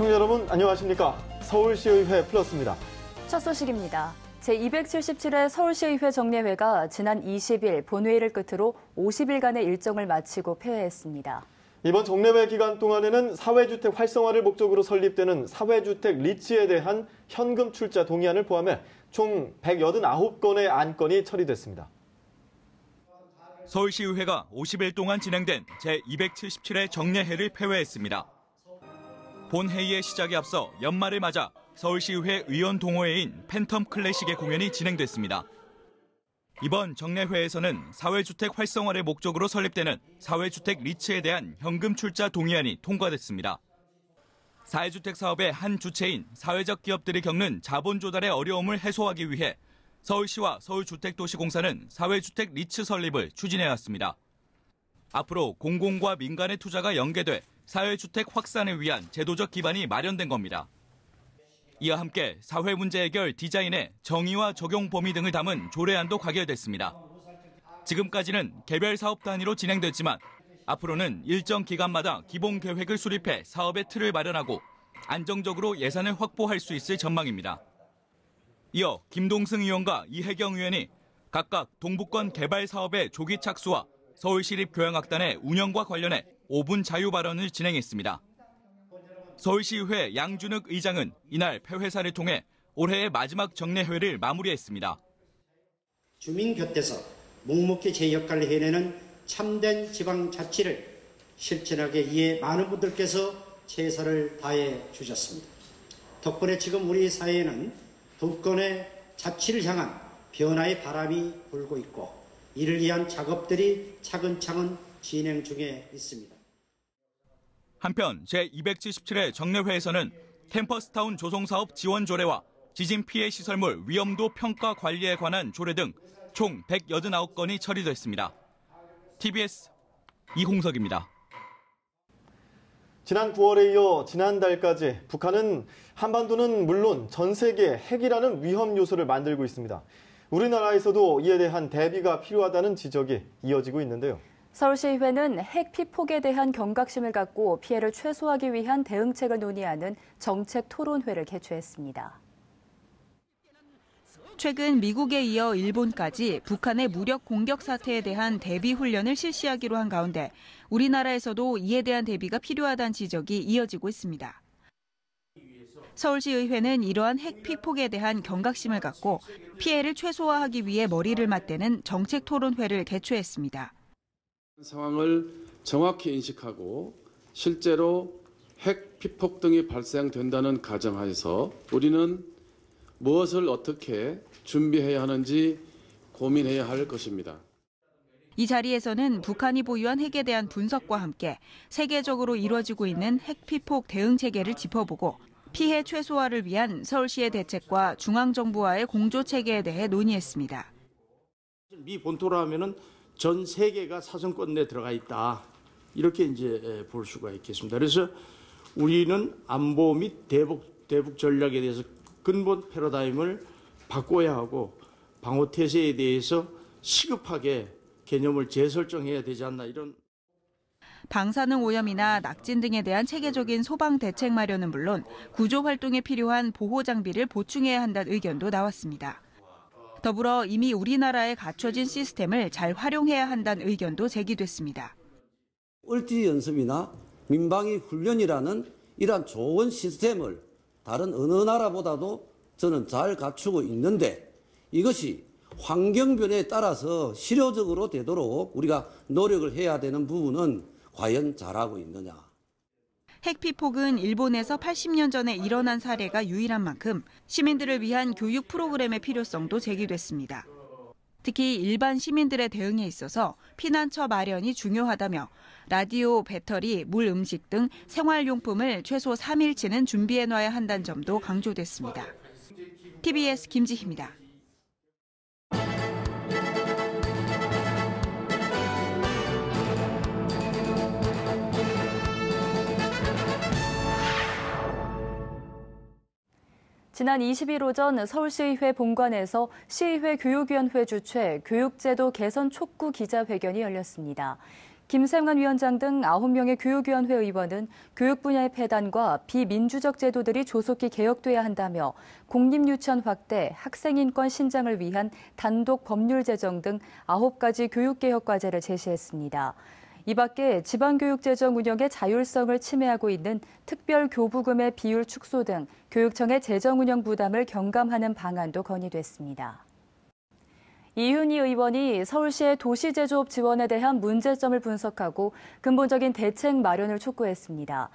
시청자 여러분 안녕하십니까? 서울시의회 플러스입니다. 첫 소식입니다. 제277회 서울시의회 정례회가 지난 20일 본회의를 끝으로 50일간의 일정을 마치고 폐회했습니다. 이번 정례회 기간 동안에는 사회주택 활성화를 목적으로 설립되는 사회주택 리츠에 대한 현금 출자 동의안을 포함해 총 189건의 안건이 처리됐습니다. 서울시의회가 50일 동안 진행된 제277회 정례회를 폐회했습니다. 본회의의 시작에 앞서 연말을 맞아 서울시의회 의원 동호회인 팬텀 클래식의 공연이 진행됐습니다. 이번 정례회에서는 사회주택 활성화를 목적으로 설립되는 사회주택 리츠에 대한 현금 출자 동의안이 통과됐습니다. 사회주택 사업의 한 주체인 사회적 기업들이 겪는 자본 조달의 어려움을 해소하기 위해 서울시와 서울주택도시공사는 사회주택 리츠 설립을 추진해왔습니다. 앞으로 공공과 민간의 투자가 연계돼 사회주택 확산을 위한 제도적 기반이 마련된 겁니다. 이와 함께 사회 문제 해결 디자인의 정의와 적용 범위 등을 담은 조례안도 가결됐습니다. 지금까지는 개별 사업 단위로 진행됐지만 앞으로는 일정 기간마다 기본 계획을 수립해 사업의 틀을 마련하고 안정적으로 예산을 확보할 수 있을 전망입니다. 이어 김동승 의원과 이혜경 의원이 각각 동북권 개발 사업의 조기 착수와 서울시립교향악단의 운영과 관련해 5분 자유 발언을 진행했습니다. 서울시의회 양준욱 의장은 이날 폐회사를 통해 올해의 마지막 정례회를 마무리했습니다. 주민 곁에서 묵묵히 제 역할을 해내는 참된 지방자치를 실천하기 위해 많은 분들께서 최선을 다해 주셨습니다. 덕분에 지금 우리 사회에는 두 건의 자치를 향한 변화의 바람이 불고 있고 이를 위한 작업들이 차근차근 진행 중에 있습니다. 한편 제277회 정례회에서는 캠퍼스타운 조성사업 지원 조례와 지진 피해 시설물 위험도 평가 관리에 관한 조례 등 총 189건이 처리됐습니다. TBS 이홍석입니다. 지난 9월에 이어 지난달까지 북한은 한반도는 물론 전 세계에 핵이라는 위험 요소를 만들고 있습니다. 우리나라에서도 이에 대한 대비가 필요하다는 지적이 이어지고 있는데요. 서울시의회는 핵 피폭에 대한 경각심을 갖고 피해를 최소화하기 위한 대응책을 논의하는 정책 토론회를 개최했습니다. 최근 미국에 이어 일본까지 북한의 무력 공격 사태에 대한 대비 훈련을 실시하기로 한 가운데 우리나라에서도 이에 대한 대비가 필요하다는 지적이 이어지고 있습니다. 서울시의회는 이러한 핵 피폭에 대한 경각심을 갖고 피해를 최소화하기 위해 머리를 맞대는 정책 토론회를 개최했습니다. 상황을 정확히 인식하고 실제로 핵 피폭 등이 발생된다는 가정하에서 우리는 무엇을 어떻게 준비해야 하는지 고민해야 할 것입니다. 이 자리에서는 북한이 보유한 핵에 대한 분석과 함께 세계적으로 이루어지고 있는 핵 피폭 대응 체계를 짚어보고 피해 최소화를 위한 서울시의 대책과 중앙정부와의 공조 체계에 대해 논의했습니다. 미 본토로 하면은 전 세계가 사정권 내에 들어가 있다. 이렇게 이제 볼 수가 있겠습니다. 그래서 우리는 안보 및 대북 전략에 대해서 근본 패러다임을 바꿔야 하고 방호 태세에 대해서 시급하게 개념을 재설정해야 되지 않나 이런. 방사능 오염이나 낙진 등에 대한 체계적인 소방 대책 마련은 물론 구조 활동에 필요한 보호 장비를 보충해야 한다는 의견도 나왔습니다. 더불어 이미 우리나라에 갖춰진 시스템을 잘 활용해야 한다는 의견도 제기됐습니다. 을지 연습이나 민방위 훈련이라는 이러한 좋은 시스템을 다른 어느 나라보다도 저는 잘 갖추고 있는데 이것이 환경 변화에 따라서 실효적으로 되도록 우리가 노력을 해야 되는 부분은 과연 잘하고 있느냐. 핵 피폭은 일본에서 80년 전에 일어난 사례가 유일한 만큼 시민들을 위한 교육 프로그램의 필요성도 제기됐습니다. 특히 일반 시민들의 대응에 있어서 피난처 마련이 중요하다며 라디오, 배터리, 물, 음식 등 생활용품을 최소 3일치는 준비해놔야 한다는 점도 강조됐습니다. TBS 김지희입니다. 지난 20일 오전 서울시의회 본관에서 시의회 교육위원회 주최 교육제도 개선 촉구 기자회견이 열렸습니다. 김생환 위원장 등 9명의 교육위원회 의원은 교육 분야의 폐단과 비민주적 제도들이 조속히 개혁돼야 한다며 공립유치원 확대, 학생인권 신장을 위한 단독 법률 제정 등 9가지 교육개혁 과제를 제시했습니다. 이 밖에 지방교육재정 운영의 자율성을 침해하고 있는 특별교부금의 비율 축소 등 교육청의 재정 운영 부담을 경감하는 방안도 건의됐습니다. 이윤희 의원이 서울시의 도시제조업 지원에 대한 문제점을 분석하고 근본적인 대책 마련을 촉구했습니다.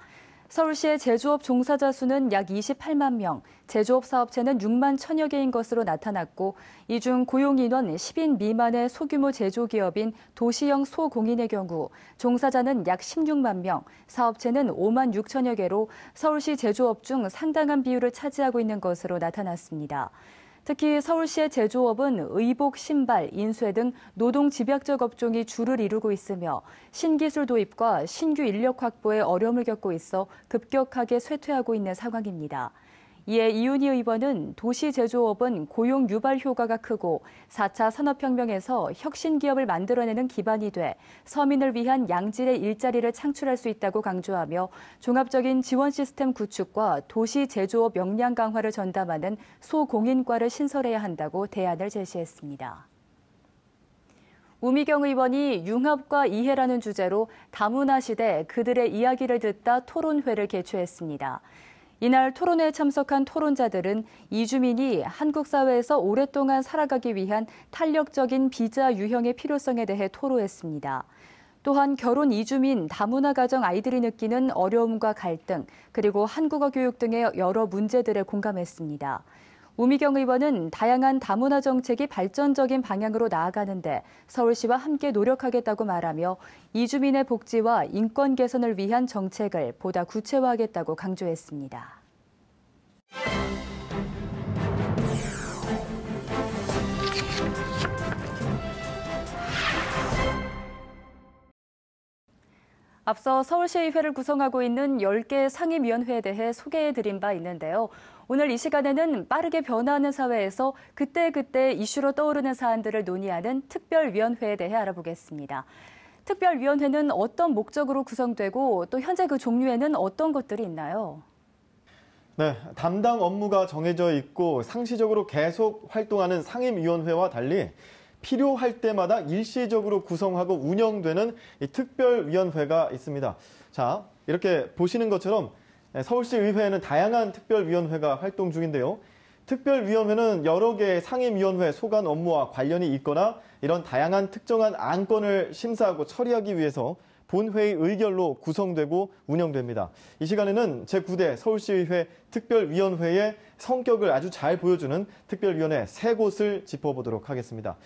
서울시의 제조업 종사자 수는 약 28만 명, 제조업 사업체는 6만 1천여 개인 것으로 나타났고 이 중 고용인원 10인 미만의 소규모 제조기업인 도시형 소공인의 경우 종사자는 약 16만 명, 사업체는 5만 6천여 개로 서울시 제조업 중 상당한 비율을 차지하고 있는 것으로 나타났습니다. 특히 서울시의 제조업은 의복, 신발, 인쇄 등 노동 집약적 업종이 주를 이루고 있으며 신기술 도입과 신규 인력 확보에 어려움을 겪고 있어 급격하게 쇠퇴하고 있는 상황입니다. 이에 이윤희 의원은 도시 제조업은 고용 유발 효과가 크고 4차 산업혁명에서 혁신 기업을 만들어내는 기반이 돼 서민을 위한 양질의 일자리를 창출할 수 있다고 강조하며 종합적인 지원 시스템 구축과 도시 제조업 역량 강화를 전담하는 소공인과를 신설해야 한다고 대안을 제시했습니다. 우미경 의원이 융합과 이해라는 주제로 다문화 시대 그들의 이야기를 듣다 토론회를 개최했습니다. 이날 토론회에 참석한 토론자들은 이주민이 한국 사회에서 오랫동안 살아가기 위한 탄력적인 비자 유형의 필요성에 대해 토로했습니다. 또한 결혼 이주민 다문화 가정 아이들이 느끼는 어려움과 갈등, 그리고 한국어 교육 등의 여러 문제들에 공감했습니다. 우미경 의원은 다양한 다문화 정책이 발전적인 방향으로 나아가는데 서울시와 함께 노력하겠다고 말하며 이주민의 복지와 인권 개선을 위한 정책을 보다 구체화하겠다고 강조했습니다. 앞서 서울시의회를 구성하고 있는 10개 상임위원회에 대해 소개해드린 바 있는데요. 오늘 이 시간에는 빠르게 변화하는 사회에서 그때그때 이슈로 떠오르는 사안들을 논의하는 특별위원회에 대해 알아보겠습니다. 특별위원회는 어떤 목적으로 구성되고 또 현재 그 종류에는 어떤 것들이 있나요? 네, 담당 업무가 정해져 있고 상시적으로 계속 활동하는 상임위원회와 달리 필요할 때마다 일시적으로 구성하고 운영되는 이 특별위원회가 있습니다. 자, 이렇게 보시는 것처럼 서울시 의회에는 다양한 특별위원회가 활동 중인데요. 특별위원회는 여러 개의 상임위원회 소관 업무와 관련이 있거나 이런 다양한 특정한 안건을 심사하고 처리하기 위해서 본회의 의결로 구성되고 운영됩니다. 이 시간에는 제9대 서울시의회 특별위원회의 성격을 아주 잘 보여주는 특별위원회 3곳을 짚어보도록 하겠습니다.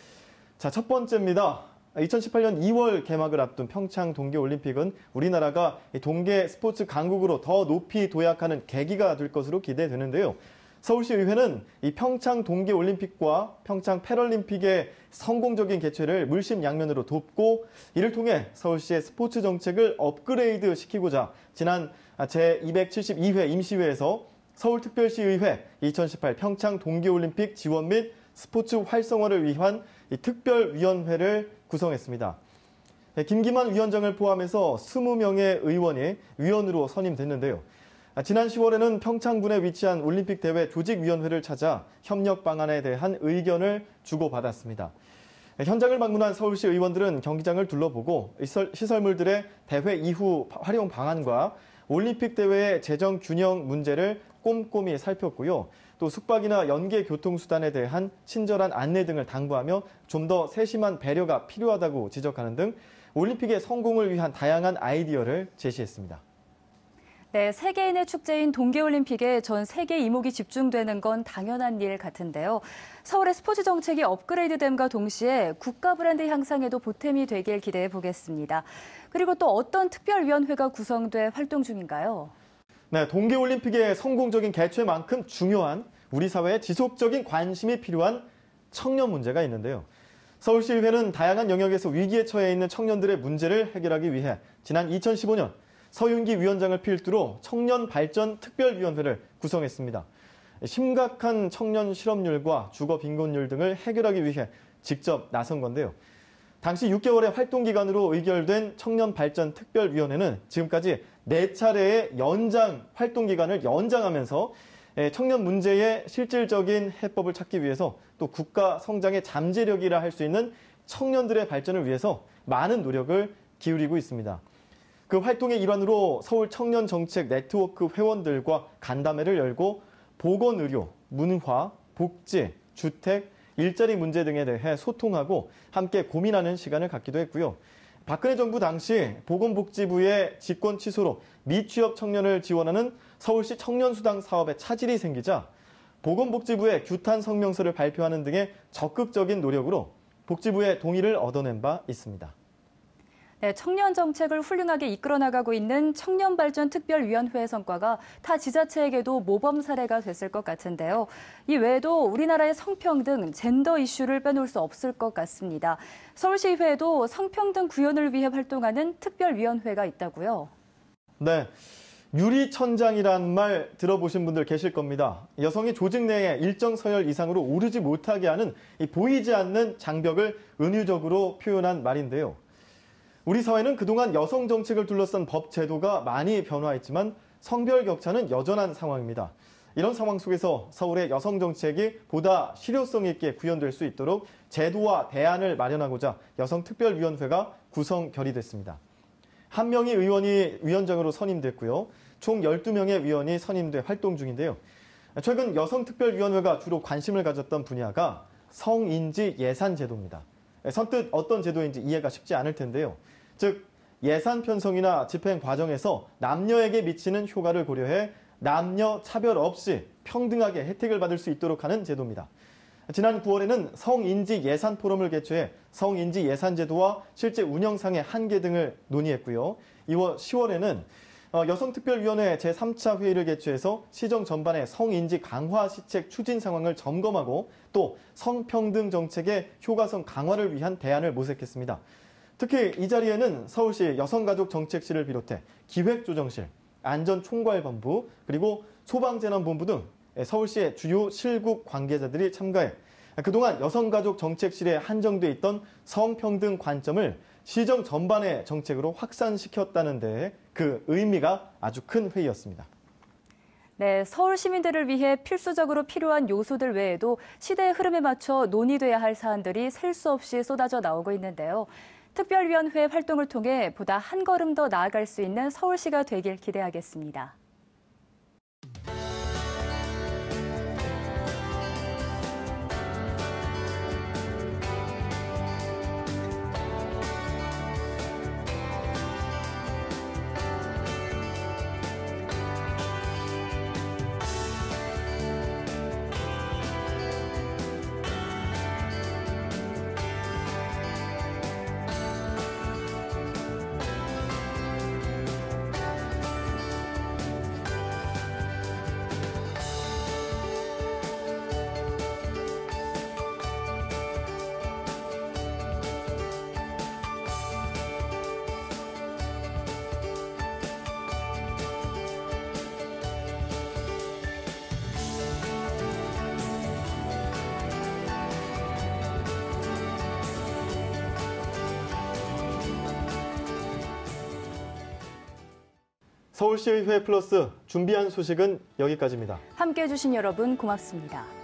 자, 첫 번째입니다. 2018년 2월 개막을 앞둔 평창 동계올림픽은 우리나라가 동계 스포츠 강국으로 더 높이 도약하는 계기가 될 것으로 기대되는데요. 서울시의회는 이 평창 동계올림픽과 평창 패럴림픽의 성공적인 개최를 물심양면으로 돕고 이를 통해 서울시의 스포츠 정책을 업그레이드 시키고자 지난 제272회 임시회에서 서울특별시의회 2018 평창 동계올림픽 지원 및 스포츠 활성화를 위한 이 특별위원회를 구성했습니다. 김기만 위원장을 포함해서 20명의 의원이 위원으로 선임됐는데요. 지난 10월에는 평창군에 위치한 올림픽대회 조직위원회를 찾아 협력 방안에 대한 의견을 주고받았습니다. 현장을 방문한 서울시 의원들은 경기장을 둘러보고 시설물들의 대회 이후 활용 방안과 올림픽 대회의 재정 균형 문제를 꼼꼼히 살폈고요. 또 숙박이나 연계 교통수단에 대한 친절한 안내 등을 당부하며 좀 더 세심한 배려가 필요하다고 지적하는 등 올림픽의 성공을 위한 다양한 아이디어를 제시했습니다. 네, 세계인의 축제인 동계올림픽에 전 세계 이목이 집중되는 건 당연한 일 같은데요. 서울의 스포츠 정책이 업그레이드됨과 동시에 국가 브랜드 향상에도 보탬이 되길 기대해 보겠습니다. 그리고 또 어떤 특별위원회가 구성돼 활동 중인가요? 네, 동계올림픽의 성공적인 개최만큼 중요한 우리 사회에 지속적인 관심이 필요한 청년 문제가 있는데요. 서울시의회는 다양한 영역에서 위기에 처해 있는 청년들의 문제를 해결하기 위해 지난 2015년 서윤기 위원장을 필두로 청년 발전 특별위원회를 구성했습니다. 심각한 청년 실업률과 주거 빈곤율 등을 해결하기 위해 직접 나선 건데요. 당시 6개월의 활동 기간으로 의결된 청년발전특별위원회는 지금까지 4차례의 활동 기간을 연장하면서 청년 문제의 실질적인 해법을 찾기 위해서 또 국가 성장의 잠재력이라 할 수 있는 청년들의 발전을 위해서 많은 노력을 기울이고 있습니다. 그 활동의 일환으로 서울 청년정책 네트워크 회원들과 간담회를 열고 보건의료, 문화, 복지, 주택, 일자리 문제 등에 대해 소통하고 함께 고민하는 시간을 갖기도 했고요. 박근혜 정부 당시 보건복지부의 직권 취소로 미취업 청년을 지원하는 서울시 청년수당 사업에 차질이 생기자 보건복지부의 규탄 성명서를 발표하는 등의 적극적인 노력으로 복지부의 동의를 얻어낸 바 있습니다. 네, 청년 정책을 훌륭하게 이끌어 나가고 있는 청년발전특별위원회의 성과가 타 지자체에게도 모범 사례가 됐을 것 같은데요. 이 외에도 우리나라의 성평등, 젠더 이슈를 빼놓을 수 없을 것 같습니다. 서울시의회에도 성평등 구현을 위해 활동하는 특별위원회가 있다고요? 네, 유리천장이란 말 들어보신 분들 계실 겁니다. 여성이 조직 내에 일정 서열 이상으로 오르지 못하게 하는 이 보이지 않는 장벽을 은유적으로 표현한 말인데요. 우리 사회는 그동안 여성 정책을 둘러싼 법 제도가 많이 변화했지만 성별 격차는 여전한 상황입니다. 이런 상황 속에서 서울의 여성 정책이 보다 실효성 있게 구현될 수 있도록 제도와 대안을 마련하고자 여성특별위원회가 구성 결의됐습니다. 1명의 의원이 위원장으로 선임됐고요. 총 12명의 위원이 선임돼 활동 중인데요. 최근 여성특별위원회가 주로 관심을 가졌던 분야가 성인지 예산 제도입니다. 선뜻 어떤 제도인지 이해가 쉽지 않을 텐데요. 즉 예산 편성이나 집행 과정에서 남녀에게 미치는 효과를 고려해 남녀 차별 없이 평등하게 혜택을 받을 수 있도록 하는 제도입니다. 지난 9월에는 성인지 예산 포럼을 개최해 성인지 예산 제도와 실제 운영상의 한계 등을 논의했고요. 10월에는 여성특별위원회 제3차 회의를 개최해서 시정 전반의 성인지 강화 시책 추진 상황을 점검하고 또 성평등 정책의 효과성 강화를 위한 대안을 모색했습니다. 특히 이 자리에는 서울시 여성가족정책실을 비롯해 기획조정실, 안전총괄본부, 그리고 소방재난본부 등 서울시의 주요 실국 관계자들이 참가해 그동안 여성가족정책실에 한정돼 있던 성평등 관점을 시정 전반의 정책으로 확산시켰다는 데 그 의미가 아주 큰 회의였습니다. 네, 서울 시민들을 위해 필수적으로 필요한 요소들 외에도 시대의 흐름에 맞춰 논의돼야 할 사안들이 셀 수 없이 쏟아져 나오고 있는데요. 특별위원회 활동을 통해 보다 한 걸음 더 나아갈 수 있는 서울시가 되길 기대하겠습니다. 서울시의회 플러스 준비한 소식은 여기까지입니다. 함께해 주신 여러분 고맙습니다.